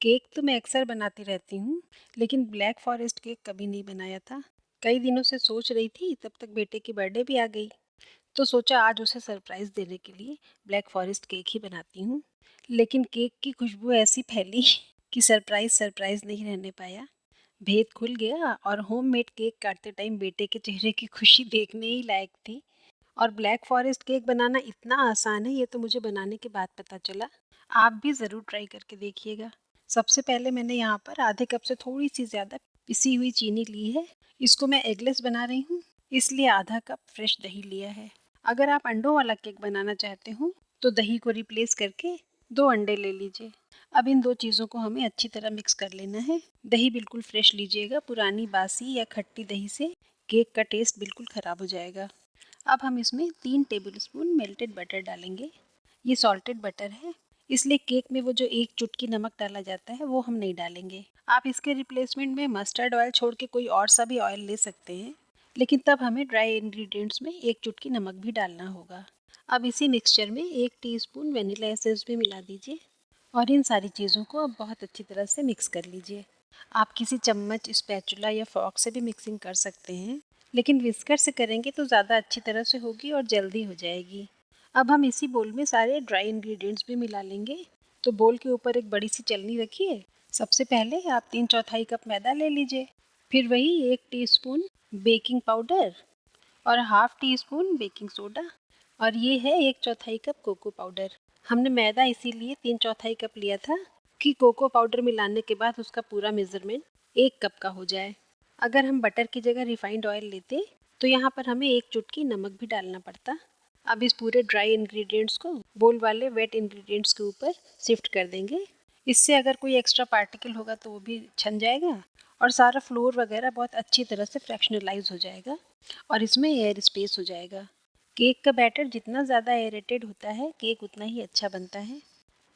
Cake तो मैं अक्सर बनाती रहती हूँ, लेकिन ब्लैक फ़ॉरेस्ट केक कभी नहीं बनाया था। कई दिनों से सोच रही थी, तब तक बेटे की बर्थडे भी आ गई। तो सोचा आज उसे सरप्राइज़ देने के लिए ब्लैक फ़ॉरेस्ट केक ही बनाती हूँ। लेकिन केक की खुशबू ऐसी फैली कि सरप्राइज़ सरप्राइज़ नहीं रहने पाया। भेद खुल गया और होममेड केक काटते टाइम बेटे के चेहरे की खुशी देखने ही लायक थी। और ब्लैक फ़ॉरेस्ट केक बनाना इतना आसान है, ये तो मुझे बनाने के बाद पता चला। आप भी ज़रूर ट्राई करके देखिएगा। सबसे पहले मैंने यहाँ पर आधे कप से थोड़ी-सी ज़्यादा पिसी हुई चीनी ली है। इसको मैं एगलेस बना रही हूँ, इसलिए आधा कप फ्रेश दही लिया है। अगर आप अंडों वाला केक बनाना चाहते हो, तो दही को रिप्लेस करके 2 अंडे ले लीजिए। अब इन 2 चीज़ों को हमें अच्छी तरह मिक्स कर लेना है। दही बिल्कुल फ्रेश लीजिएगा, पुरानी बासी या खट्टी दही से केक का टेस्ट बिल्कुल ख़राब हो जाएगा। अब हम इसमें 3 टेबलस्पून मेल्टेड बटर डालेंगे। ये सॉल्टेड बटर है, इसलिए केक में वो जो 1 चुटकी नमक डाला जाता है वो हम नहीं डालेंगे। आप इसके रिप्लेसमेंट में मस्टर्ड ऑयल छोड़ के कोई और सा भी ऑयल ले सकते हैं, लेकिन तब हमें ड्राई इंग्रेडिएंट्स में 1 चुटकी नमक भी डालना होगा। अब इसी मिक्सचर में 1 टीस्पून वेनिला एसेंस भी मिला दीजिए और इन सारी चीज़ों को अब बहुत अच्छी तरह से मिक्स कर लीजिए। आप किसी चम्मच, स्पैचुला या फॉर्क से भी मिक्सिंग कर सकते हैं, लेकिन विस्कर से करेंगे तो ज़्यादा अच्छी तरह से होगी और जल्दी हो जाएगी। अब हम इसी बोल में सारे ड्राई इंग्रेडिएंट्स भी मिला लेंगे। तो बोल के ऊपर एक बड़ी सी चलनी रखिए। सबसे पहले आप 3/4 कप मैदा ले लीजिए, फिर वही 1 टीस्पून बेकिंग पाउडर और half tea spoon baking soda, और ये है 1/4 कप कोको पाउडर। हमने मैदा इसीलिए 3/4 कप लिया था कि कोको पाउडर मिलाने के बाद उसका पूरा मेज़रमेंट 1 कप का हो जाए। अगर हम बटर की जगह रिफाइंड ऑयल लेते तो यहाँ पर हमें 1 चुटकी नमक भी डालना पड़ता। अब इस पूरे ड्राई इंग्रेडिएंट्स को बोल वाले वेट इंग्रेडिएंट्स के ऊपर शिफ्ट कर देंगे। इससे अगर कोई एक्स्ट्रा पार्टिकल होगा तो वो भी छन जाएगा और सारा फ्लोर वगैरह बहुत अच्छी तरह से फ्रैक्शनलाइज हो जाएगा और इसमें एयर स्पेस हो जाएगा। केक का बैटर जितना ज़्यादा एरेटेड होता है, केक उतना ही अच्छा बनता है।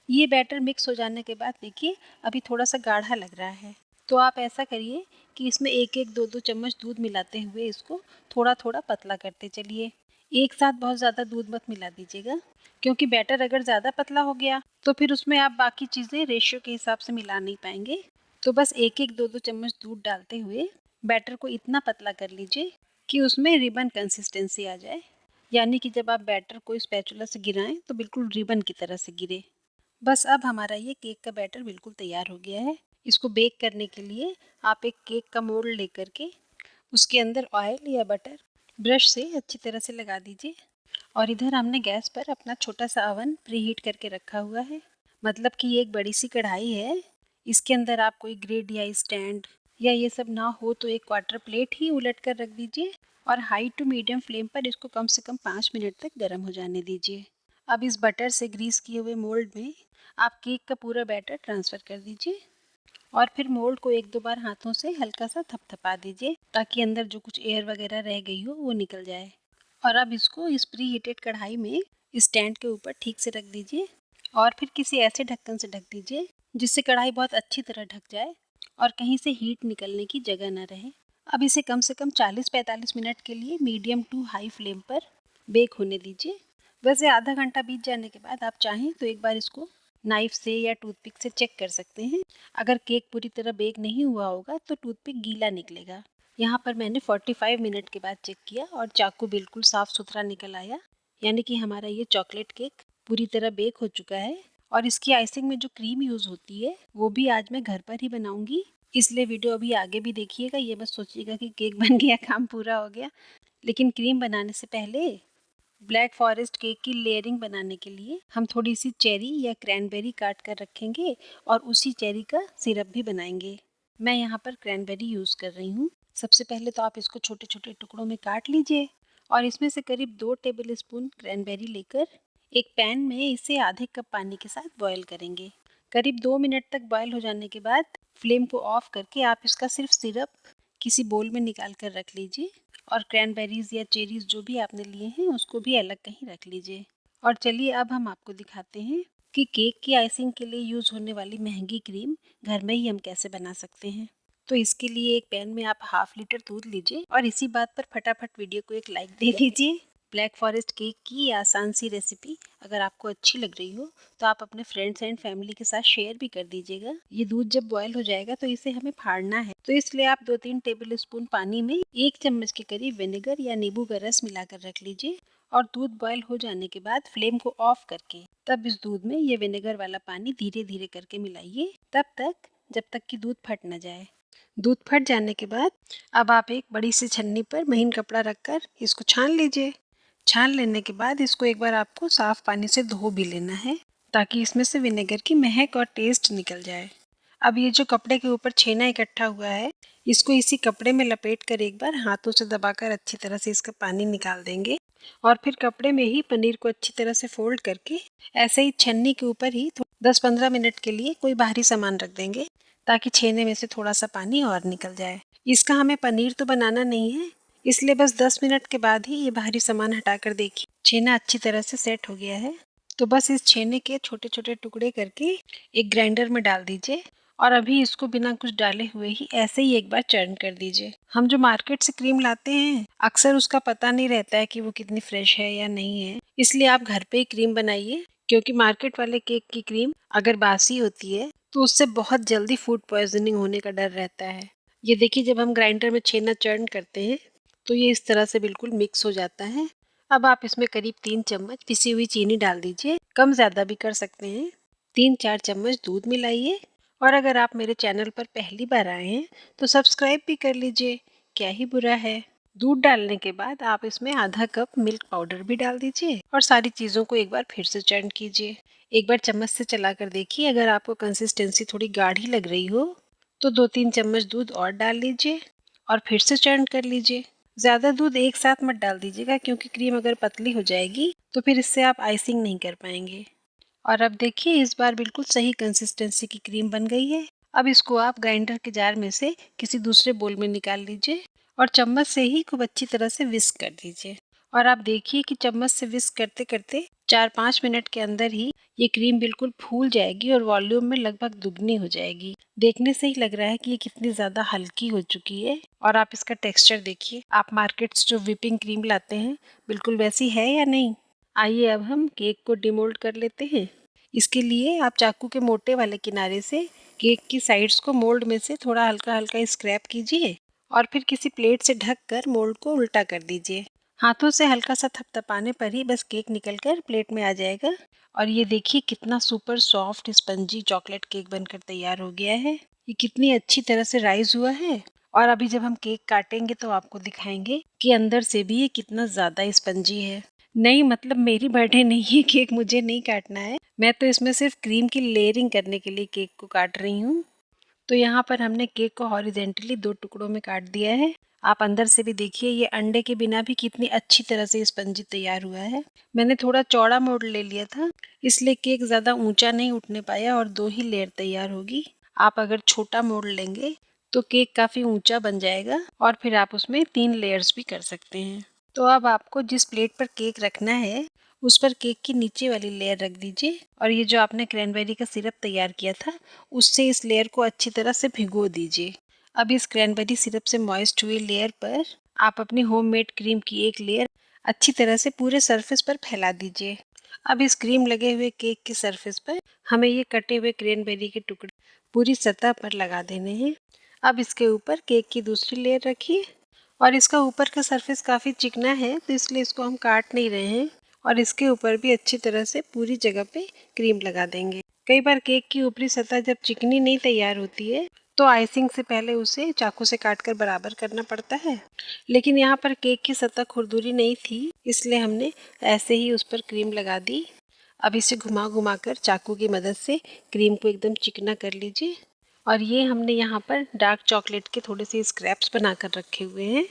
ये बैटर मिक्स हो जाने के बाद देखिए अभी थोड़ा सा गाढ़ा लग रहा है। तो आप ऐसा करिए कि इसमें 1-1, 2-2 चम्मच दूध मिलाते हुए इसको थोड़ा-थोड़ा पतला करते चलिए। एक साथ बहुत ज़्यादा दूध मत मिला दीजिएगा, क्योंकि बैटर अगर ज़्यादा पतला हो गया तो फिर उसमें आप बाकी चीज़ें रेशियो के हिसाब से मिला नहीं पाएंगे। तो बस 1-1, 2-2 चम्मच दूध डालते हुए बैटर को इतना पतला कर लीजिए कि उसमें रिबन कंसिस्टेंसी आ जाए। यानी कि जब आप बैटर को स्पैचुला से गिराएं तो बिल्कुल रिबन की तरह से गिरे। बस अब हमारा ये केक का बैटर बिल्कुल तैयार हो गया है। इसको बेक करने के लिए आप एक केक का मोल्ड लेकर के उसके अंदर ऑयल या बटर ब्रश से अच्छी तरह से लगा दीजिए। और इधर हमने गैस पर अपना छोटा सा अवन प्रीहीट करके रखा हुआ है। मतलब कि ये एक बड़ी सी कढ़ाई है। इसके अंदर आप कोई ग्रिड या स्टैंड या ये सब ना हो तो एक क्वार्टर प्लेट ही उलट कर रख दीजिए और हाई टू मीडियम फ्लेम पर इसको कम से कम 5 मिनट तक गर्म हो जाने दीजिए। अब इस बटर से ग्रीस किए हुए मोल्ड में आप केक का पूरा बैटर ट्रांसफ़र कर दीजिए और फिर मोल्ड को 1-2 बार हाथों से हल्का सा थपथपा दीजिए ताकि अंदर जो कुछ एयर वगैरह रह गई हो वो निकल जाए। और अब इसको इस प्री हीटेड कढ़ाई में स्टैंड के ऊपर ठीक से रख दीजिए और फिर किसी ऐसे ढक्कन से ढक दीजिए जिससे कढ़ाई बहुत अच्छी तरह ढक जाए और कहीं से हीट निकलने की जगह ना रहे। अब इसे कम से कम 40-45 मिनट के लिए मीडियम टू हाई फ्लेम पर बेक होने दीजिए। वैसे आधा घंटा बीत जाने के बाद आप चाहें तो एक बार इसको नाइफ से या टूथपिक से चेक कर सकते हैं। अगर केक पूरी तरह बेक नहीं हुआ होगा तो टूथपिक गीला निकलेगा। यहाँ पर मैंने 45 मिनट के बाद चेक किया और चाकू बिल्कुल साफ सुथरा निकल आया। यानी कि हमारा ये चॉकलेट केक पूरी तरह बेक हो चुका है। और इसकी आइसिंग में जो क्रीम यूज़ होती है वो भी आज मैं घर पर ही बनाऊंगी, इसलिए वीडियो अभी आगे भी देखिएगा। ये मत सोचिएगा कि केक बन गया, काम पूरा हो गया। लेकिन क्रीम बनाने से पहले ब्लैक फॉरेस्ट केक की लेयरिंग बनाने के लिए हम थोड़ी सी चेरी या क्रैनबेरी काट कर रखेंगे और उसी चेरी का सिरप भी बनाएंगे। मैं यहाँ पर क्रैनबेरी यूज़ कर रही हूँ। सबसे पहले तो आप इसको छोटे छोटे टुकड़ों में काट लीजिए और इसमें से करीब 2 टेबल स्पून क्रैनबेरी लेकर एक पैन में इसे आधे कप पानी के साथ बॉयल करेंगे। करीब 2 मिनट तक बॉयल हो जाने के बाद फ्लेम को ऑफ करके आप इसका सिर्फ सिरप किसी बोल में निकाल कर रख लीजिए और क्रैनबेरीज या चेरीज जो भी आपने लिए हैं उसको भी अलग कहीं रख लीजिए। और चलिए अब हम आपको दिखाते हैं कि केक की आइसिंग के लिए यूज़ होने वाली महंगी क्रीम घर में ही हम कैसे बना सकते हैं। तो इसके लिए एक पैन में आप ½ लीटर दूध लीजिए और इसी बात पर फटाफट वीडियो को एक लाइक दे दीजिए। ब्लैक फॉरेस्ट केक की ये आसान सी रेसिपी अगर आपको अच्छी लग रही हो तो आप अपने फ्रेंड्स एंड फैमिली के साथ शेयर भी कर दीजिएगा। ये दूध जब बॉयल हो जाएगा तो इसे हमें फाड़ना है, तो इसलिए आप 2-3 टेबल स्पून पानी में 1 चम्मच के करीब विनेगर या नींबू का रस मिलाकर रख लीजिए और दूध बॉयल हो जाने के बाद फ्लेम को ऑफ करके तब इस दूध में ये विनेगर वाला पानी धीरे धीरे करके मिलाइए, तब तक जब तक कि दूध फट न जाए। दूध फट जाने के बाद अब आप एक बड़ी सी छन्नी पर महीन कपड़ा रखकर इसको छान लीजिए। छान लेने के बाद इसको एक बार आपको साफ पानी से धो भी लेना है ताकि इसमें से विनेगर की महक और टेस्ट निकल जाए। अब ये जो कपड़े के ऊपर छेना इकट्ठा हुआ है, इसको इसी कपड़े में लपेट कर एक बार हाथों से दबाकर अच्छी तरह से इसका पानी निकाल देंगे और फिर कपड़े में ही पनीर को अच्छी तरह से फोल्ड करके ऐसे ही छन्नी के ऊपर ही 10-15 मिनट के लिए कोई बाहरी सामान रख देंगे ताकि छेने में से थोड़ा सा पानी और निकल जाए। इसका हमें पनीर तो बनाना नहीं है, इसलिए बस 10 मिनट के बाद ही ये बाहरी सामान हटाकर देखिए छेना अच्छी तरह से सेट हो गया है। तो बस इस छेने के छोटे छोटे टुकड़े करके एक ग्राइंडर में डाल दीजिए और अभी इसको बिना कुछ डाले हुए ही ऐसे ही एक बार चर्न कर दीजिए। हम जो मार्केट से क्रीम लाते हैं अक्सर उसका पता नहीं रहता है कि वो कितनी फ्रेश है या नहीं है, इसलिए आप घर पे ही क्रीम बनाइए, क्योंकि मार्केट वाले केक की क्रीम अगर बासी होती है तो उससे बहुत जल्दी फूड पॉइजनिंग होने का डर रहता है। ये देखिए जब हम ग्राइंडर में छेना चर्न करते हैं तो ये इस तरह से बिल्कुल मिक्स हो जाता है। अब आप इसमें करीब 3 चम्मच पिसी हुई चीनी डाल दीजिए, कम ज़्यादा भी कर सकते हैं। 3-4 चम्मच दूध मिलाइए और अगर आप मेरे चैनल पर पहली बार आए हैं तो सब्सक्राइब भी कर लीजिए, क्या ही बुरा है। दूध डालने के बाद आप इसमें आधा कप मिल्क पाउडर भी डाल दीजिए और सारी चीज़ों को एक बार फिर से चर्न कीजिए। एक बार चम्मच से चलाकर देखिए, अगर आपको कंसिस्टेंसी थोड़ी गाढ़ी लग रही हो तो 2-3 चम्मच दूध और डाल लीजिए और फिर से चर्न कर लीजिए। ज़्यादा दूध एक साथ मत डाल दीजिएगा, क्योंकि क्रीम अगर पतली हो जाएगी तो फिर इससे आप आइसिंग नहीं कर पाएंगे। और अब देखिए इस बार बिल्कुल सही कंसिस्टेंसी की क्रीम बन गई है। अब इसको आप ग्राइंडर के जार में से किसी दूसरे बोल में निकाल लीजिए और चम्मच से ही खूब अच्छी तरह से विस्क कर दीजिए। और आप देखिए कि चम्मच से विस्क करते करते 4-5 मिनट के अंदर ही ये क्रीम बिल्कुल फूल जाएगी और वॉल्यूम में लगभग दुगनी हो जाएगी। देखने से ही लग रहा है कि ये कितनी ज़्यादा हल्की हो चुकी है। और आप इसका टेक्सचर देखिए, आप मार्केट से जो व्हिपिंग क्रीम लाते हैं बिल्कुल वैसी है या नहीं। आइए अब हम केक को डिमोल्ड कर लेते हैं। इसके लिए आप चाकू के मोटे वाले किनारे से केक की साइड्स को मोल्ड में से थोड़ा हल्का हल्का स्क्रैप कीजिए और फिर किसी प्लेट से ढककर मोल्ड को उल्टा कर दीजिए। हाथों से हल्का सा थपथपाने पर ही बस केक निकलकर प्लेट में आ जाएगा। और ये देखिए कितना super soft spongy chocolate cake बनकर तैयार हो गया है। ये कितनी अच्छी तरह से राइज हुआ है और अभी जब हम केक काटेंगे तो आपको दिखाएंगे कि अंदर से भी ये कितना ज़्यादा स्पंजी है। नहीं मतलब मेरी बर्थडे नहीं है, केक मुझे नहीं काटना है, मैं तो इसमें सिर्फ क्रीम की लेयरिंग करने के लिए केक को काट रही हूँ। तो यहाँ पर हमने केक को हॉरिजेंटली 2 टुकड़ों में काट दिया है। आप अंदर से भी देखिए ये अंडे के बिना भी कितनी अच्छी तरह से स्पंजी तैयार हुआ है। मैंने थोड़ा चौड़ा मोल्ड ले लिया था, इसलिए केक ज़्यादा ऊंचा नहीं उठने पाया और 2 ही लेयर तैयार होगी। आप अगर छोटा मोल्ड लेंगे तो केक काफ़ी ऊंचा बन जाएगा और फिर आप उसमें 3 लेयर्स भी कर सकते हैं। तो अब आपको जिस प्लेट पर केक रखना है उस पर केक की नीचे वाली लेयर रख दीजिए और ये जो आपने क्रैनबेरी का सिरप तैयार किया था उससे इस लेयर को अच्छी तरह से भिगो दीजिए। अब इस क्रैनबेरी सिरप से मॉइस्ट हुई लेयर पर आप अपनी होममेड क्रीम की एक लेयर अच्छी तरह से पूरे सरफेस पर फैला दीजिए। अब इस क्रीम लगे हुए केक के सरफेस पर हमें ये कटे हुए क्रैनबेरी के टुकड़े पूरी सतह पर लगा देने हैं। अब इसके ऊपर केक की दूसरी लेयर रखिए और इसका ऊपर का सरफेस काफ़ी चिकना है तो इसलिए इसको हम काट नहीं रहे हैं और इसके ऊपर भी अच्छी तरह से पूरी जगह पे क्रीम लगा देंगे। कई बार केक की ऊपरी सतह जब चिकनी नहीं तैयार होती है तो आइसिंग से पहले उसे चाकू से काटकर बराबर करना पड़ता है, लेकिन यहाँ पर केक की सतह खुरदुरी नहीं थी इसलिए हमने ऐसे ही उस पर क्रीम लगा दी। अब इसे घुमा घुमा कर चाकू की मदद से क्रीम को एकदम चिकना कर लीजिए और ये हमने यहाँ पर डार्क चॉकलेट के थोड़े से स्क्रैप्स बनाकर रखे हुए हैं,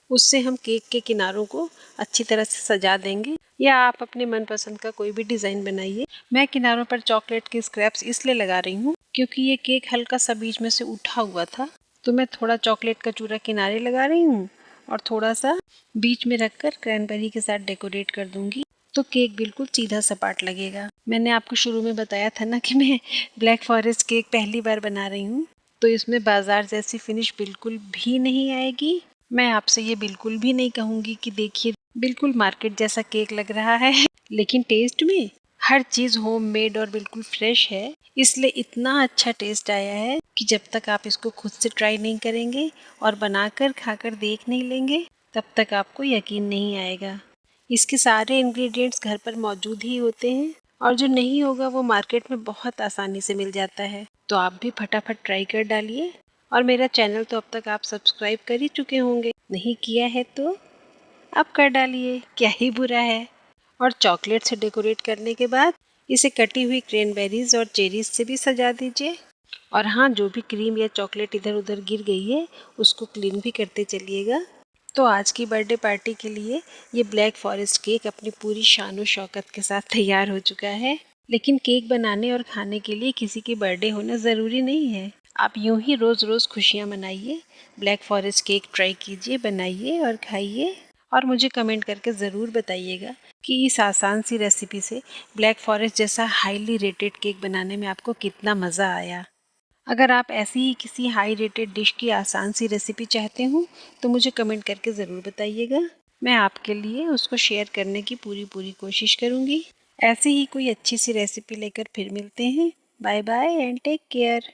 उससे हम केक के किनारों को अच्छी तरह से सजा देंगे या आप अपने मनपसंद का कोई भी डिज़ाइन बनाइए। मैं किनारों पर चॉकलेट के स्क्रैप्स इसलिए लगा रही हूँ क्योंकि ये केक हल्का सा बीच में से उठा हुआ था, तो मैं थोड़ा चॉकलेट का चूरा किनारे लगा रही हूँ और थोड़ा सा बीच में रखकर क्रैनबेरी के साथ डेकोरेट कर दूंगी, तो केक बिल्कुल सीधा सपाट लगेगा। मैंने आपको शुरू में बताया था ना कि मैं ब्लैक फॉरेस्ट केक पहली बार बना रही हूँ, तो इसमें बाजार जैसी फिनिश बिल्कुल भी नहीं आएगी। मैं आपसे ये बिल्कुल भी नहीं कहूँगी कि देखिए बिल्कुल मार्केट जैसा केक लग रहा है लेकिन टेस्ट में हर चीज़ होममेड और बिल्कुल फ्रेश है, इसलिए इतना अच्छा टेस्ट आया है कि जब तक आप इसको खुद से ट्राई नहीं करेंगे और बनाकर खाकर देख नहीं लेंगे तब तक आपको यकीन नहीं आएगा। इसके सारे इंग्रेडिएंट्स घर पर मौजूद ही होते हैं और जो नहीं होगा वो मार्केट में बहुत आसानी से मिल जाता है। तो आप भी फटाफट ट्राई कर डालिए और मेरा चैनल तो अब तक आप सब्सक्राइब कर ही चुके होंगे, नहीं किया है तो आप कर डालिए, क्या ही बुरा है। और चॉकलेट से डेकोरेट करने के बाद इसे कटी हुई क्रैनबेरीज और चेरीज से भी सजा दीजिए। और हाँ, जो भी क्रीम या चॉकलेट इधर उधर गिर गई है उसको क्लीन भी करते चलिएगा। तो आज की बर्थडे पार्टी के लिए ये ब्लैक फॉरेस्ट केक अपनी पूरी शान और शौकत के साथ तैयार हो चुका है। लेकिन केक बनाने और खाने के लिए किसी की बर्थडे होना ज़रूरी नहीं है। आप यूं ही रोज़ रोज़ खुशियाँ मनाइए। ब्लैक फॉरेस्ट केक ट्राई कीजिए, बनाइए और खाइए। और मुझे कमेंट करके ज़रूर बताइएगा कि इस आसान सी रेसिपी से ब्लैक फॉरेस्ट जैसा हाईली रेटेड केक बनाने में आपको कितना मज़ा आया। अगर आप ऐसी ही किसी हाई रेटेड डिश की आसान सी रेसिपी चाहते हो तो मुझे कमेंट करके ज़रूर बताइएगा। मैं आपके लिए उसको शेयर करने की पूरी पूरी कोशिश करूँगी। ऐसी ही कोई अच्छी सी रेसिपी लेकर फिर मिलते हैं। Bye bye and take care.